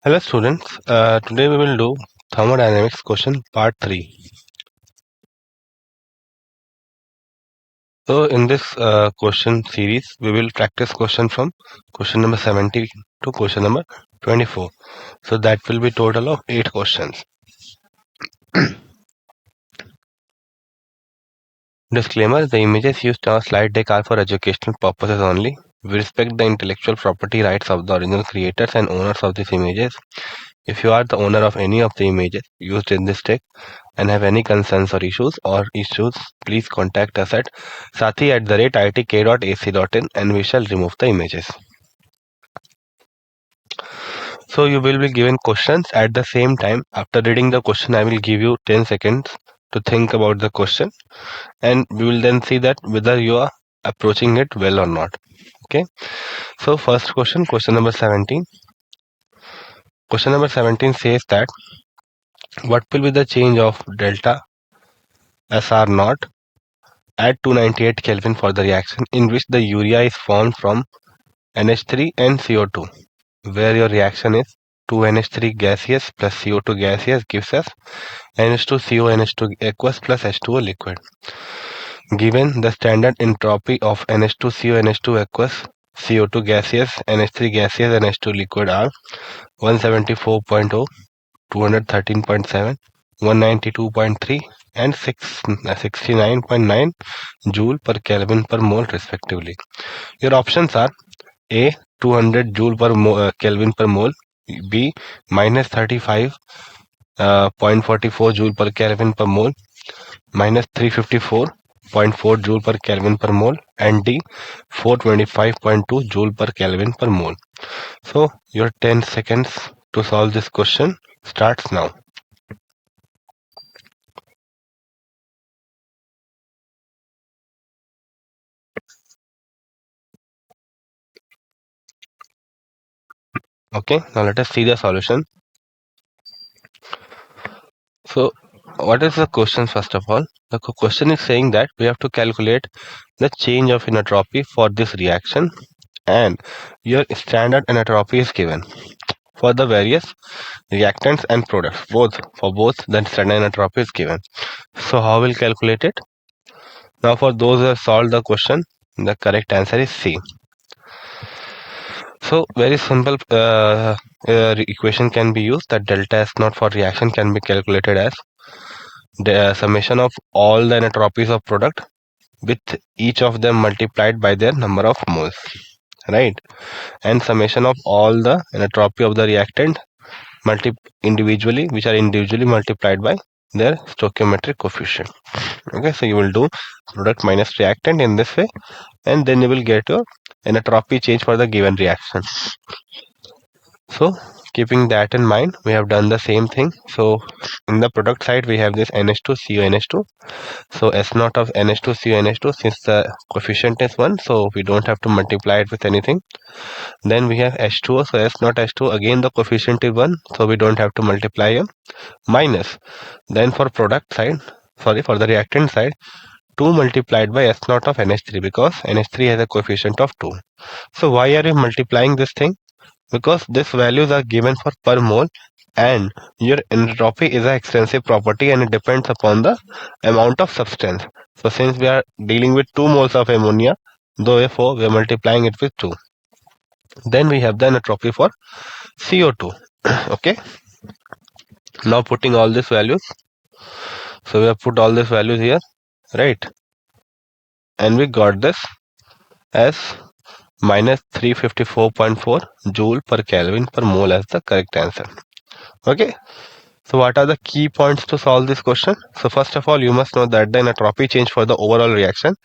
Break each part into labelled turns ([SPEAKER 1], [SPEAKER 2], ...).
[SPEAKER 1] Hello students, today we will do thermodynamics question part 3. So in this question series, we will practice question from question number 70 to question number 24. So that will be total of 8 questions. Disclaimer, the images used in our slide deck are for educational purposes only. We respect the intellectual property rights of the original creators and owners of these images. If you are the owner of any of the images used in this deck and have any concerns or issues, please contact us at sathi@itk.ac.in and we shall remove the images. So you will be given questions at the same time. After reading the question, I will give you 10 seconds to think about the question and we will then see that whether you are approaching it well or not. Okay. So first question number 17. Question number 17 says that what will be the change of delta SR naught at 298 Kelvin for the reaction in which the urea is formed from NH3 and CO2, where your reaction is 2NH3 gaseous plus CO2 gaseous gives us NH2CO NH2 aqueous plus H2O liquid. Given the standard entropy of NH2CO NH2 aqueous, CO2 gaseous, NH3 gaseous and H2 liquid are 174.0, 213.7, 192.3 and 69.9 joule per Kelvin per mole respectively. Your options are A 200 joule per Kelvin per mole, B minus 35.44 joule per Kelvin per mole, minus 354.4 joule per Kelvin per mole, and D 425.2 joule per Kelvin per mole. So your 10 seconds to solve this question starts now. Okay, now let us see the solution. So what is the question first of all? The question is saying that we have to calculate the change of entropy for this reaction and your standard entropy is given for the various reactants and products. For both the standard entropy is given. So how will calculate it? Now for those who have solved the question, the correct answer is C. So very simple equation can be used that delta S naught for reaction can be calculated as the summation of all the entropies of product with each of them multiplied by their number of moles, right? And summation of all the entropy of the reactant individually, which are individually multiplied by their stoichiometric coefficient. Okay, so you will do product minus reactant in this way and then you will get your entropy change for the given reaction. So keeping that in mind, we have done the same thing. So in the product side, we have this NH2CO NH2. So S naught of NH2CO NH2, since the coefficient is 1, so we don't have to multiply it with anything. Then we have H2O, so S naught H2, again the coefficient is 1, so we don't have to multiply a minus. Then for product side, for the reactant side, 2 multiplied by S naught of NH3 because NH3 has a coefficient of 2. So why are we multiplying this thing? Because these values are given for per mole and your entropy is an extensive property and it depends upon the amount of substance. So since we are dealing with 2 moles of ammonia, therefore we are multiplying it with 2. Then we have the entropy for CO2. Okay. Now putting all these values. So we have put all these values here, right? And we got this as minus 354.4 joule per Kelvin per mole as the correct answer. Okay. So what are the key points to solve this question? So first of all, you must know that the entropy change for the overall reaction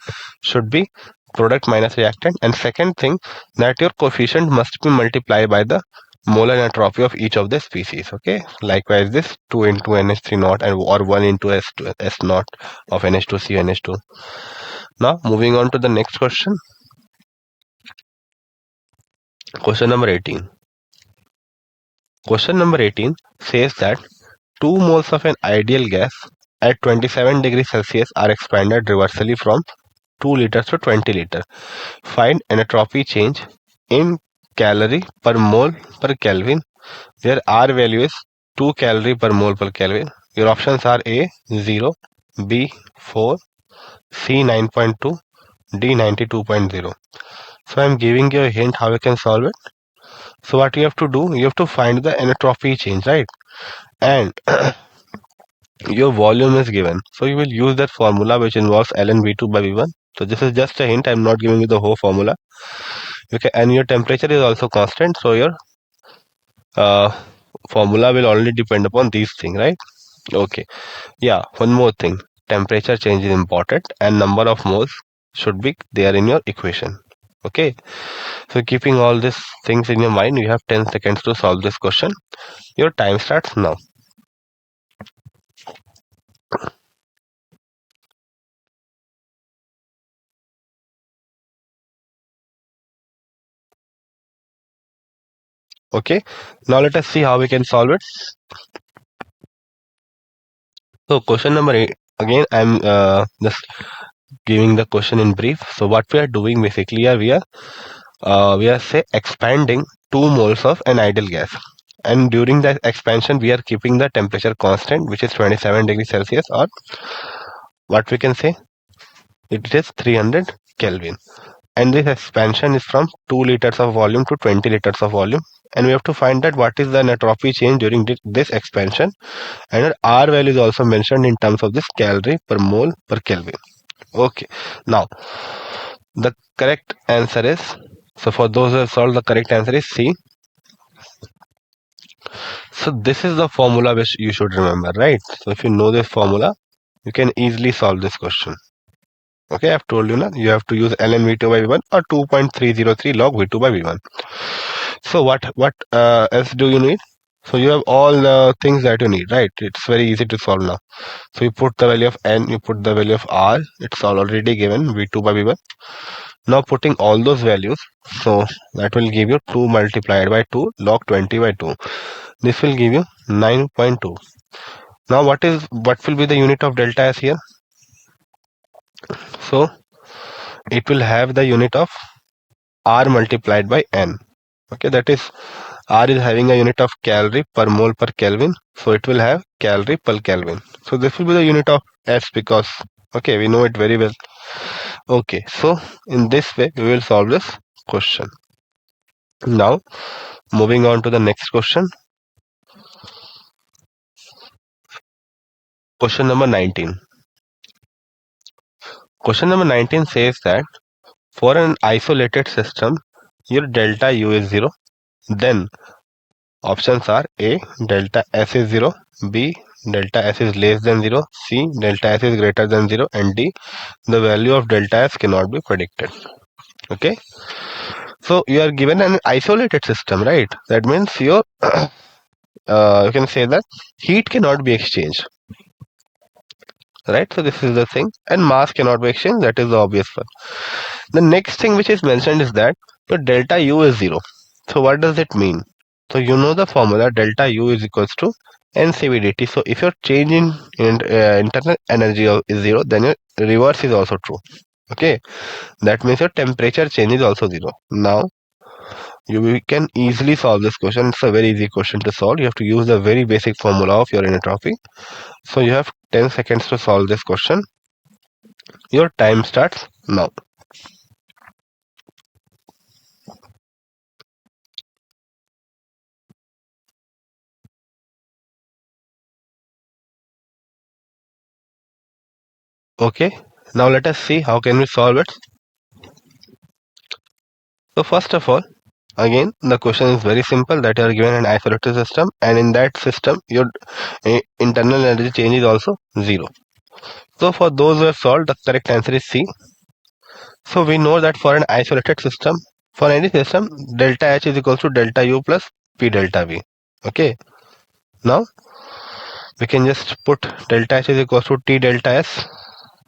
[SPEAKER 1] should be product minus reactant. And second thing, that your coefficient must be multiplied by the molar entropy of each of the species. Okay. Likewise, this 2 into NH3 naught and or 1 into S naught of NH2C NH2. Now moving on to the next question. Question number 18. Question number 18 says that 2 moles of an ideal gas at 27 degrees Celsius are expanded reversely from 2 liters to 20 liters. Find entropy change in calorie per mole per Kelvin where R value is 2 calorie per mole per Kelvin. Your options are A 0, B 4, C 9.2, D 92.0. So I'm giving you a hint how you can solve it. So what you have to do, you have to find the entropy change, right? And your volume is given. So you will use that formula which involves ln V2 by V1. So this is just a hint. I'm not giving you the whole formula. Okay, and your temperature is also constant. So your uh, formula will only depend upon these things, right? Okay. Yeah, one more thing. Temperature change is important and number of moles should be there in your equation. Okay. So keeping all these things in your mind, you have 10 seconds to solve this question. Your time starts now. Okay. Now let us see how we can solve it. So question number 8. Again, I'm just giving the question in brief. So what we are doing basically are we are say expanding 2 moles of an ideal gas, and during that expansion we are keeping the temperature constant, which is 27 degrees Celsius, or what we can say it is 300 Kelvin. And this expansion is from 2 liters of volume to 20 liters of volume, and we have to find that what is the entropy change during this expansion, and our R value is also mentioned in terms of this calorie per mole per Kelvin. Okay, now the correct answer is, so for those who have solved, the correct answer is C. So this is the formula which you should remember, right? So if you know this formula, you can easily solve this question. Okay, I've told you now, you have to use ln V2 by V1 or 2.303 log V2 by V1. So what else do you need? So you have all the things that you need, right? It's very easy to solve now. So you put the value of n, you put the value of r, it's all already given, V2 by V1. Now putting all those values, so that will give you 2 multiplied by 2 log 20 by 2. This will give you 9.2. Now what will be the unit of delta S here? So it will have the unit of R multiplied by N. Okay, that is R is having a unit of calorie per mole per Kelvin. So it will have calorie per Kelvin. So this will be the unit of S, because okay, we know it very well. Okay, so in this way we will solve this question. Now moving on to the next question. Question number 19. Question number 19 says that for an isolated system, your delta U is 0. Then options are A, delta S is 0, B, delta S is less than 0, C, delta S is greater than 0, and D, the value of delta S cannot be predicted. Okay. So you are given an isolated system, right? That means your you can say that heat cannot be exchanged, right? So this is the thing, and mass cannot be exchanged. That is the obvious one. The next thing which is mentioned is that your delta U is 0. So what does it mean? So you know the formula, delta U is equals to NCV/dt. So if your change in internal energy is 0, then your reverse is also true. Okay, that means your temperature change is also 0. Now we can easily solve this question. It's a very easy question to solve. You have to use the very basic formula of your entropy. So you have 10 seconds to solve this question. Your time starts now. Okay, now let us see how can we solve it. So first of all, again the question is very simple, that you are given an isolated system, and in that system your internal energy change is also 0. So for those who have solved, the correct answer is C. So we know that for an isolated system, for any system, delta H is equals to delta U plus P delta V. Okay, now we can just put delta H is equals to T delta S.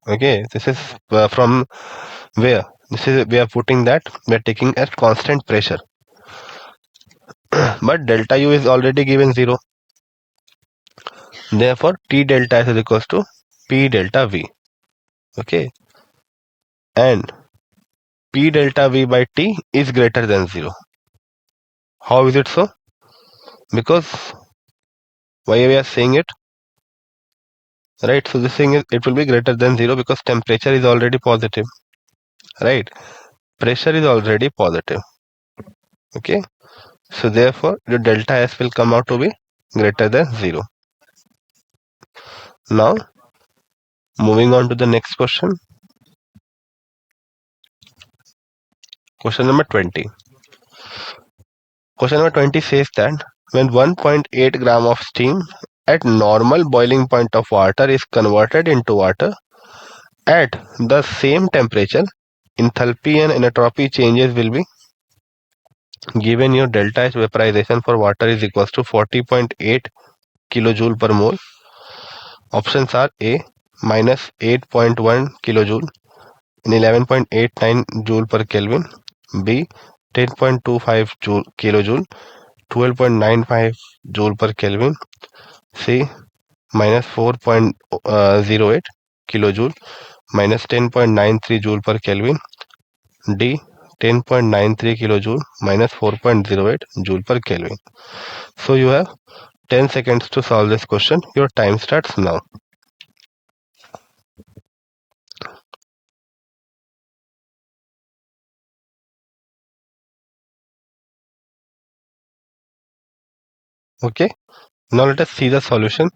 [SPEAKER 1] Okay, this is from where? This is, we are putting that, we are taking as constant pressure. But delta U is already given 0. Therefore, T delta S is equals to P delta V. Okay, and P delta V by T is greater than 0. How is it so? Because why we are saying it, right? So this thing is, it will be greater than 0 because temperature is already positive, right? Pressure is already positive. Okay, so therefore your delta S will come out to be greater than 0. Now moving on to the next question. Question number 20. Question number 20 says that when 1.8 gram of steam at normal boiling point of water is converted into water at the same temperature, enthalpy and entropy changes will be given. Your delta H vaporization for water is equals to 40.8 kilojoule per mole. Options are A minus 8.1 kilojoule and 11.89 joule per Kelvin, B 10.25 kilojoule, 12.95 joule per Kelvin, C minus 4.08 kilojoule, minus 10.93 joule per Kelvin, D 10.93 kilojoule, minus 4.08 joule per Kelvin. So you have 10 seconds to solve this question. Your time starts now. Okay, now let us see the solution.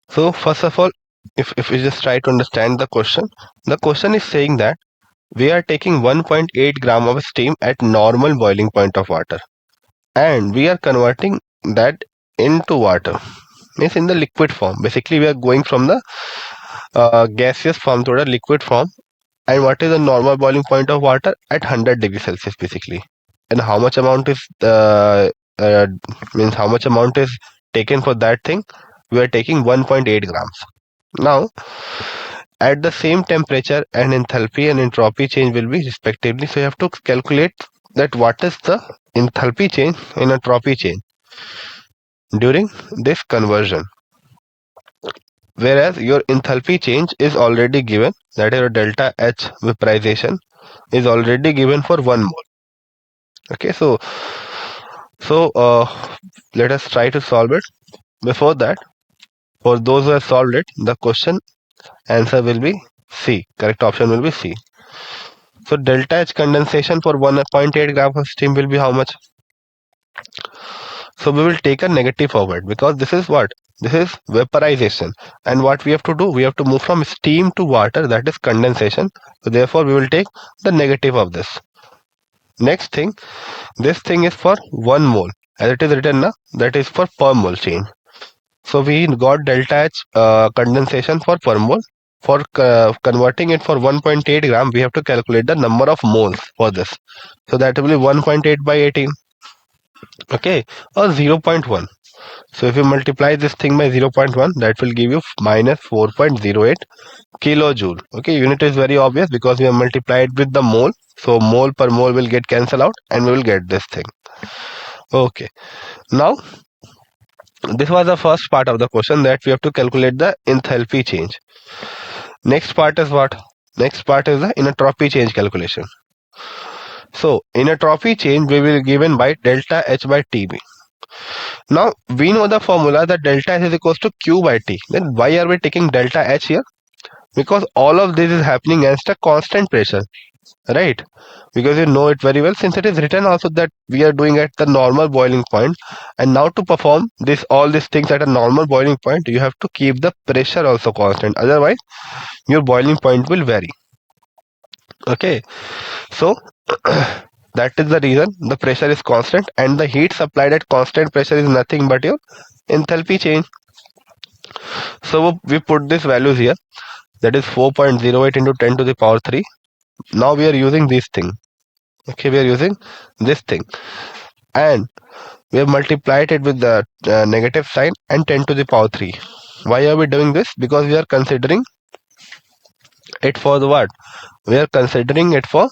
[SPEAKER 1] So first of all, if we just try to understand the question is saying that we are taking 1.8 gram of steam at normal boiling point of water and we are converting that into water, means in the liquid form. Basically we are going from the gaseous form to the liquid form. And what is the normal boiling point of water? At 100 degrees Celsius basically. And how much amount is uh, means how much amount is taken for that thing? We are taking 1.8 grams. Now at the same temperature and enthalpy and entropy change will be respectively. So you have to calculate that what is the enthalpy change and entropy change during this conversion. Whereas your enthalpy change is already given, that is your delta H vaporization is already given for 1 mole. Okay, so let us try to solve it. Before that, for those who have solved it, the question answer will be C. Correct option will be C. So delta H condensation for 1.8 gram of steam will be how much? So we will take a negative forward because this is what? This is vaporization. And what we have to do? We have to move from steam to water, that is condensation. So therefore we will take the negative of this. Next thing, this thing is for 1 mole. As it is written now, that is for per mole change. So we got delta H condensation for per mole. For converting it for 1.8 gram, we have to calculate the number of moles for this. So that will be 1.8 by 18. Okay, or 0.1. So if you multiply this thing by 0.1, that will give you minus 4.08 kilojoule. Okay, unit is very obvious because we have multiplied with the mole. So mole per mole will get cancelled out and we will get this thing. Okay, now this was the first part of the question, that we have to calculate the enthalpy change. Next part is what? Next part is the entropy change calculation. So entropy change we will given by delta H by TB. Now we know the formula that delta H is equals to Q by T. Then why are we taking delta H here? Because all of this is happening against a constant pressure, right? Because you know it very well, since it is written also that we are doing at the normal boiling point. And now to perform this all these things at a normal boiling point, you have to keep the pressure also constant, otherwise your boiling point will vary. Okay, so that is the reason the pressure is constant, and the heat supplied at constant pressure is nothing but your enthalpy change. So we put these values here, that is 4.08 into 10 to the power 3. Now we are using this thing. Okay, we are using this thing, and we have multiplied it with the negative sign and 10 to the power 3. Why are we doing this? Because we are considering it for the what? We are considering it for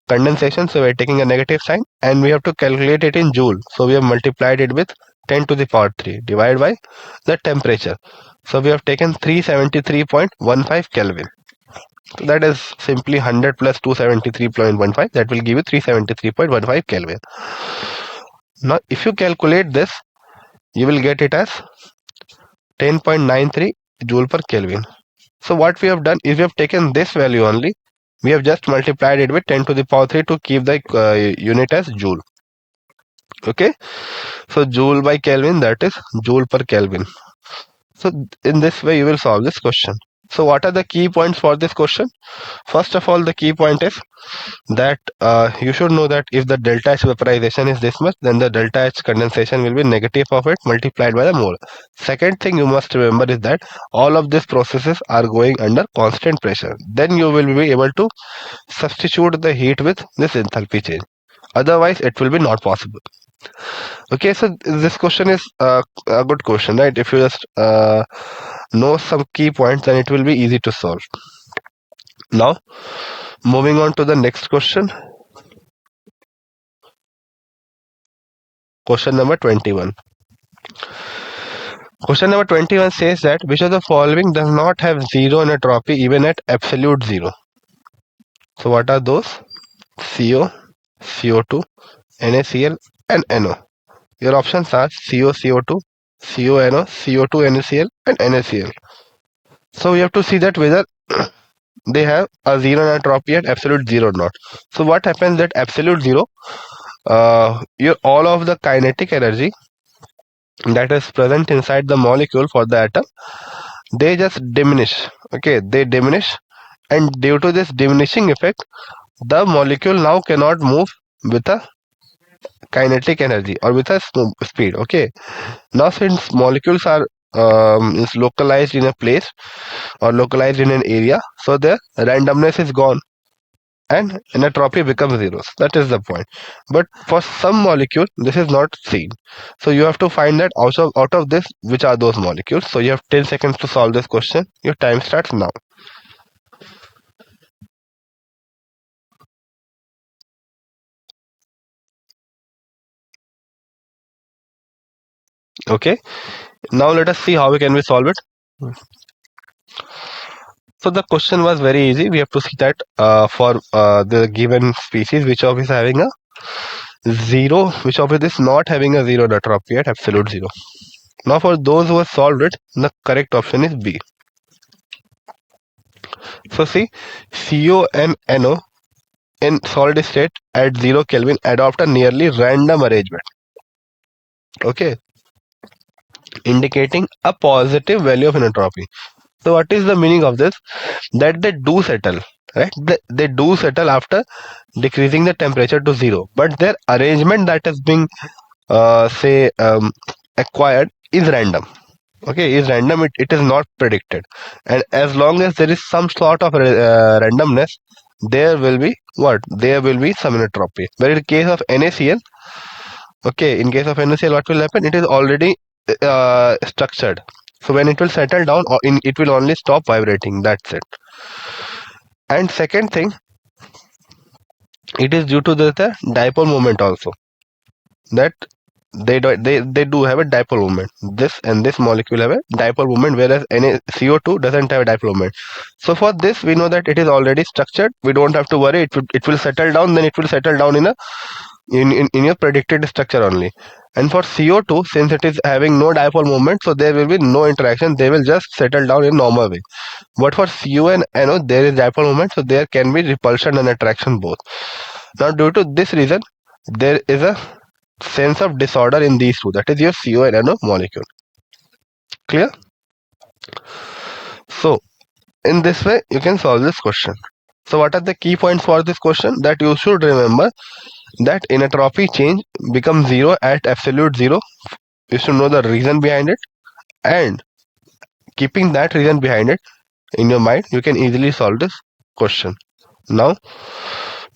[SPEAKER 1] condensation, so we are taking a negative sign, and we have to calculate it in joule. So we have multiplied it with 10 to the power 3 divided by the temperature. So we have taken 373.15 Kelvin. So that is simply 100 plus 273.15. That will give you 373.15 Kelvin. Now, if you calculate this, you will get it as 10.93 joule per Kelvin. So what we have done is we have taken this value only. We have just multiplied it with 10 to the power 3 to keep the unit as joule. Okay. So joule by Kelvin, that is joule per Kelvin. So in this way you will solve this question. So what are the key points for this question? First of all, the key point is that you should know that if the delta H vaporization is this much, then the delta H condensation will be negative of it multiplied by the mole. Second thing you must remember is that all of these processes are going under constant pressure. Then you will be able to substitute the heat with this enthalpy change. Otherwise, it will be not possible. Okay, so this question is a good question, right? If you just know some key points, then it will be easy to solve. Now, moving on to the next question. Question number 21. Question number 21 says that which of the following does not have zero entropy even at absolute zero? So what are those? CO, CO2, NaCl and NO. Your options are CO, CO2, CONO, CO2, NaCl and NaCl. So we have to see that whether they have a zero entropy at absolute zero or not. So what happens at absolute zero? Your all of the kinetic energy that is present inside the molecule for the atom, they just diminish. Okay, they diminish, and due to this diminishing effect, the molecule now cannot move with a kinetic energy or with a speed. Okay, now since molecules are is localized in a place or localized in an area, so the randomness is gone and entropy becomes zeros. That is the point. But for some molecule, this is not seen. So you have to find that out of this, which are those molecules. So you have 10 seconds to solve this question. Your time starts now. Okay. Now let us see how we can solve it. So the question was very easy. We have to see that for the given species, which of is having a zero, which of it is not having a zero entropy at absolute zero. Now for those who have solved it, the correct option is B. So see, CO and NO in solid state at 0 Kelvin adopt a nearly random arrangement. Okay, indicating a positive value of entropy. So what is the meaning of this? That they do settle, right? They do settle after decreasing the temperature to 0, but their arrangement that is being say acquired is random. Okay, is random. It is not predicted, and as long as there is some sort of randomness, there will be what? There will be some entropy. But in case of NaCl, okay, in case of NaCl, what will happen? It is already structured. So when it will settle down, it will only stop vibrating. That's it. And second thing, it is due to the dipole moment also. That they do have a dipole moment. This and this molecule have a dipole moment, whereas CO2 doesn't have a dipole moment. So for this, we know that it is already structured. We don't have to worry. It will settle down. Then it will settle down in a in your predicted structure only. And for CO2, since it is having no dipole moment, so there will be no interaction. They will just settle down in normal way. But for CO and NO, there is dipole moment, so there can be repulsion and attraction both. Now, due to this reason, there is a sense of disorder in these two. That is your CO and NO molecule. Clear? So, in this way, you can solve this question. So, what are the key points for this question? That you should remember that entropy change becomes zero at absolute zero. You should know the reason behind it, and keeping that reason behind it in your mind, you can easily solve this question. Now,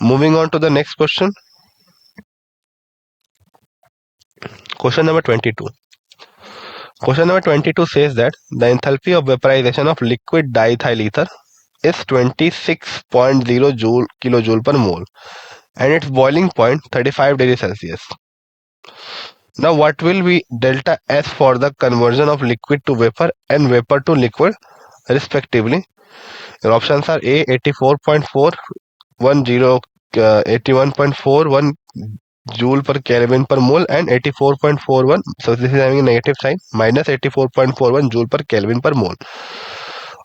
[SPEAKER 1] moving on to the next question. Question number 22. Question number 22 says that the enthalpy of vaporization of liquid diethyl ether is 26.0 kilojoule per mole and its boiling point 35 degrees Celsius. Now what will be delta S for the conversion of liquid to vapor and vapor to liquid respectively? Your options are A 84.410 81.41 joule per Kelvin per mole and 84.41. So this is having a negative sign, minus 84.41 joule per Kelvin per mole.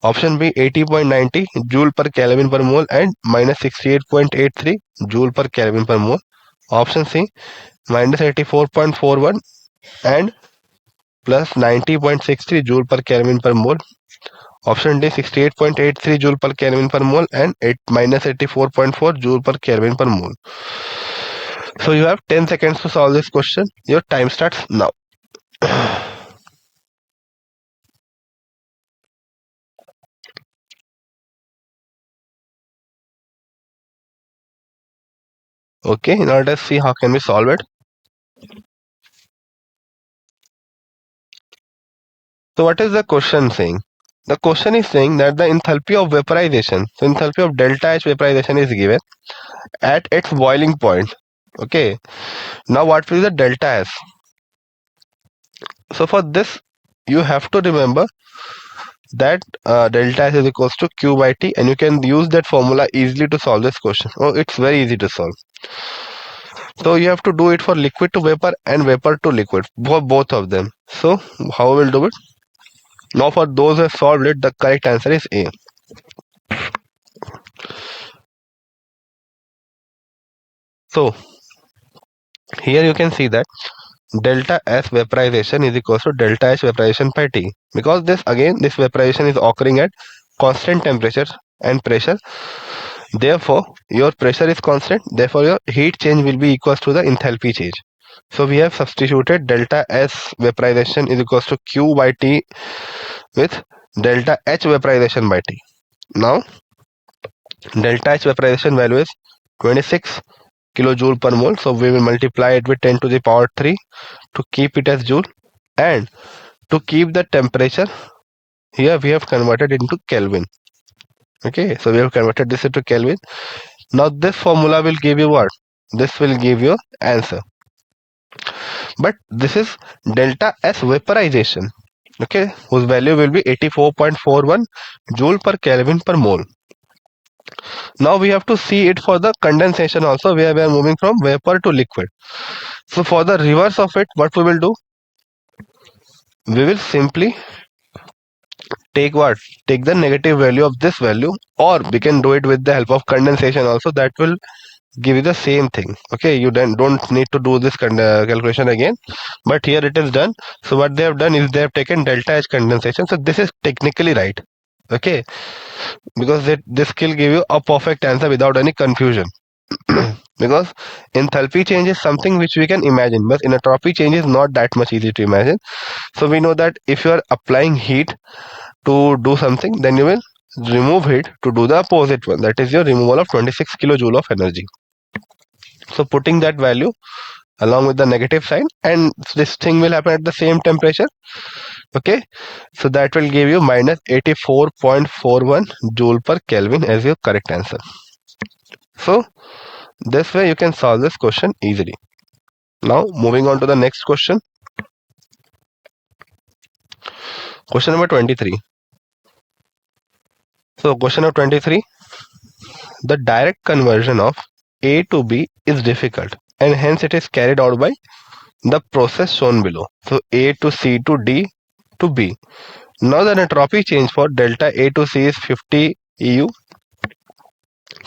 [SPEAKER 1] Option B 80.90 joule per Kelvin per mole and minus 68.83 joule per Kelvin per mole. Option C minus 84.41 and plus 90.63 joule per Kelvin per mole. Option D 68.83 joule per Kelvin per mole and minus 84.4 joule per Kelvin per mole. So you have 10 seconds to solve this question. Your time starts now. Okay, now let us see how can we solve it. So what is the question saying? The question is saying that the enthalpy of vaporization, so enthalpy of delta H vaporization is given at its boiling point. Okay, now what will be the delta S? So for this, you have to remember that delta S is equals to Q by T, and you can use that formula easily to solve this question. Oh, it's very easy to solve. So you have to do it for liquid to vapor and vapor to liquid, for both of them. So how we will do it? Now for those who have solved it, the correct answer is A. So here you can see that delta S vaporization is equals to delta H vaporization by T, because this vaporization is occurring at constant temperature and pressure. Therefore your pressure is constant, therefore your heat change will be equals to the enthalpy change. So we have substituted delta S vaporization is equals to Q by T with delta H vaporization by T. Now delta H vaporization value is 26 kilojoule per mole, so we will multiply it with 10 to the power 3 to keep it as joule, and to keep the temperature, here we have converted into Kelvin. Okay, so we have converted this into Kelvin. Now this formula will give you what? This will give you answer. But this is delta S vaporization, okay, whose value will be 84.41 joule per Kelvin per mole. Now we have to see it for the condensation also, where we are moving from vapor to liquid. So for the reverse of it, what we will do? We will simply take what? Take the negative value of this value, or we can do it with the help of condensation also. That will give you the same thing. Okay, you then don't need to do this calculation again, but here it is done. So what they have done is they have taken delta H condensation. So this is technically right. Okay, because this will give you a perfect answer without any confusion. Because enthalpy change is something which we can imagine, but entropy change is not that much easy to imagine. So we know that if you are applying heat to do something, then you will remove heat to do the opposite one, that is your removal of 26 kilojoule of energy. So putting that value along with the negative sign, and this thing will happen at the same temperature. Okay, so that will give you minus 84.41 joule per Kelvin as your correct answer. So this way you can solve this question easily. Now moving on to the next question. Question number 23. So question number 23. The direct conversion of A to B is difficult, and hence it is carried out by the process shown below. So A to C to D to B. Now the entropy change for delta A to C is 50 EU,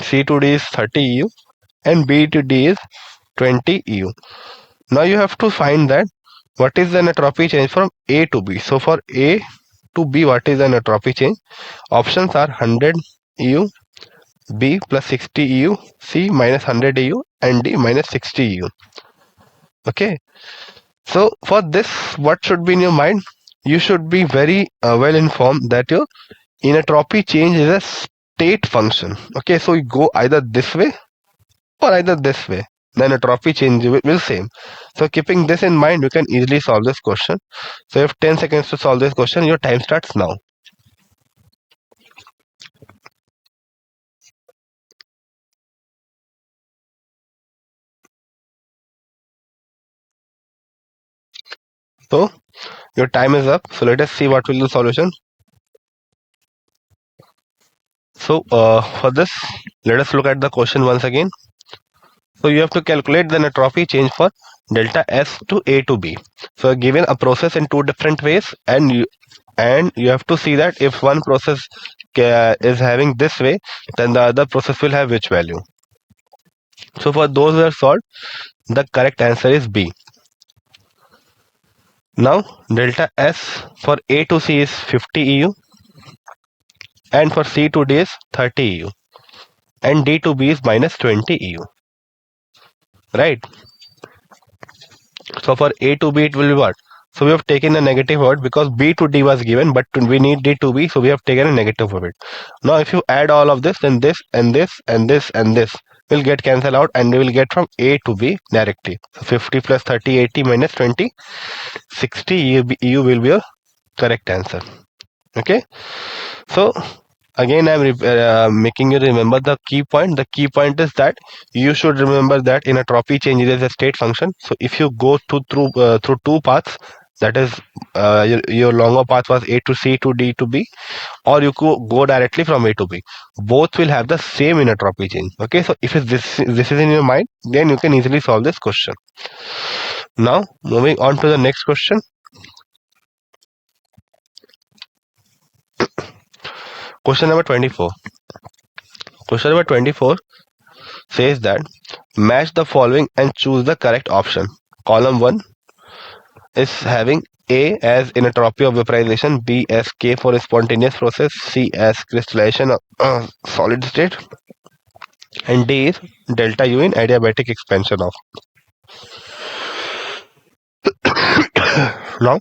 [SPEAKER 1] C to D is 30 EU, and B to D is 20 EU. Now you have to find that what is the entropy change from A to B. So for A to B, what is the entropy change? Options are 100 EU, B plus 60 EU, C minus 100 EU, and D minus 60 EU. Okay. So for this, what should be in your mind? You should be very well informed that your entropy change is a state function. Okay, so you go either this way or either this way. Then entropy change will same. So keeping this in mind, you can easily solve this question. So you have 10 seconds to solve this question. Your time starts now. So your time is up. So let us see what will the solution. So for this, let us look at the question once again. So you have to calculate the entropy change for delta S to A to B. So given a process in two different ways, and you have to see that if one process is having this way, then the other process will have which value. So for those who are solved, the correct answer is B. Now delta S for A to C is 50 EU, and for C to D is 30 EU, and D to B is minus 20 EU. Right? So for A to B, it will be what? So we have taken a negative word because B to D was given, but we need D to B, so we have taken a negative of it. Now if you add all of this, then this and this and this and this will get cancelled out, and we will get from A to B directly. So 50 plus 30, 80 minus 20, 60 EU will be your correct answer. Okay. So again, I'm making you remember the key point. The key point is that you should remember that in entropy change is a state function. So if you go through two paths, that is your longer path was A to C to D to B, or you could go directly from A to B. Both will have the same entropy change. Okay, so if this is in your mind, then you can easily solve this question. Now moving on to the next question. Question number 24. Question number 24 says that match the following and choose the correct option. Column 1 is having A as entropy of vaporization, B as K for spontaneous process, C as crystallization of solid state, and D is delta U in adiabatic expansion of. Now,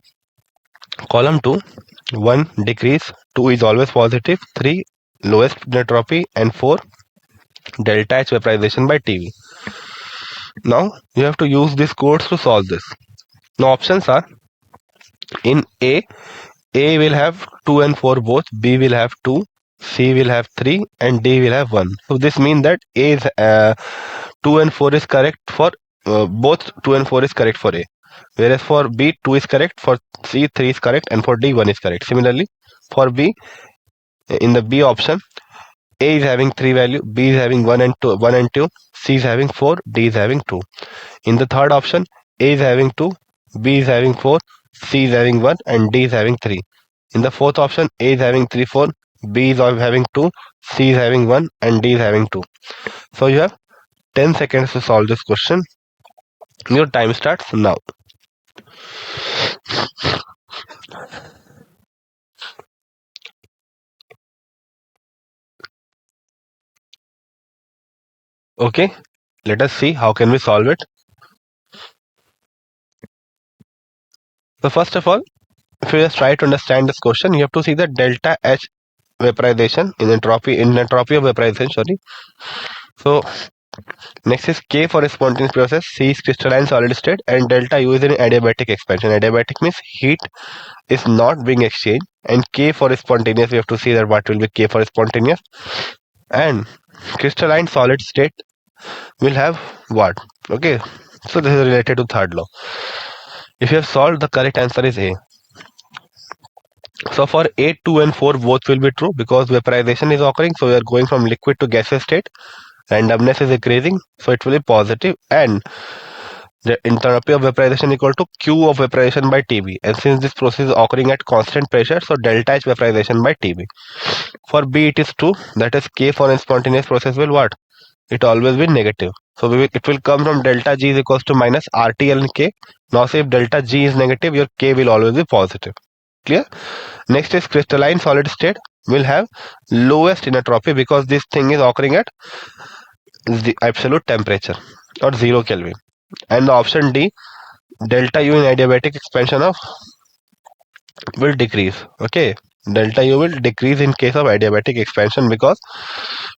[SPEAKER 1] column 2, 1 decrease, 2 is always positive, 3 lowest entropy, and 4 delta H vaporization by TV. Now, you have to use these codes to solve this. Now, options are in A will have 2 and 4 both, B will have 2, C will have 3, and D will have 1. So this means that A is 2 and 4 is correct for both 2 and 4 is correct for A. Whereas for B 2 is correct, for C 3 is correct, and for D 1 is correct. Similarly, for B, in the B option, A is having 3 value, B is having 1 and 2, C is having 4, D is having 2. In the third option, A is having 2, B is having 4, C is having 1, and D is having 3. In the fourth option, A is having 3, 4, B is having 2, C is having 1, and D is having 2. So you have 10 seconds to solve this question. Your time starts now. Okay, let us see how can we solve it. So first of all, if you just try to understand this question, you have to see the delta H vaporization in entropy of vaporization. Sorry. So next is K for a spontaneous process, C is crystalline solid state, and delta U is in adiabatic expansion. Adiabatic means heat is not being exchanged, and K for spontaneous, we have to see that what will be K for spontaneous. And crystalline solid state will have what? Okay, so this is related to third law. If you have solved, the correct answer is A. So for 8, 2 and 4 both will be true because vaporization is occurring, so we are going from liquid to gaseous state. Randomness is increasing, so it will be positive, and the entropy of vaporization equal to Q of vaporization by TB. And since this process is occurring at constant pressure, so delta H vaporization by TB. For B it is true, that is K for a spontaneous process will what? It always be negative. So it will come from delta G is equals to minus RTL and K. Now say if delta G is negative, your K will always be positive. Clear? Next is crystalline solid state will have lowest entropy because this thing is occurring at the absolute temperature or 0 Kelvin. And the option D, delta U in adiabatic expansion of will decrease. Okay, delta U will decrease in case of adiabatic expansion because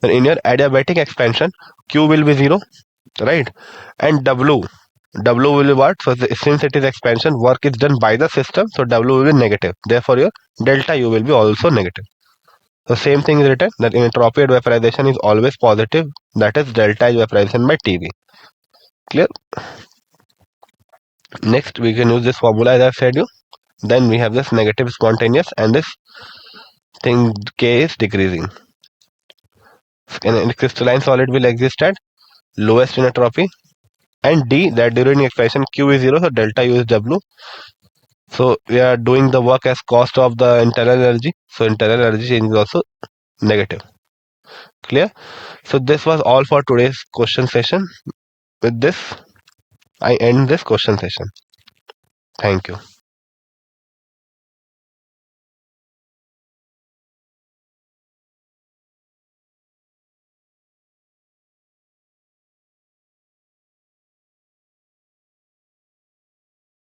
[SPEAKER 1] in your adiabatic expansion Q will be 0, right? And W will be what? So since it is expansion, work is done by the system, so W will be negative. Therefore, your delta U will be also negative. The same thing is written that in entropy at vaporization is always positive. That is delta H vaporization by TB. Clear? Next, we can use this formula as I've said you. Then we have this negative spontaneous, and this thing K is decreasing. And crystalline solid will exist at lowest entropy. And D, that during expansion Q is 0, so delta U is W. So we are doing the work as cost of the internal energy. So internal energy change is also negative. Clear? So this was all for today's question session. With this, I end this question session. Thank you.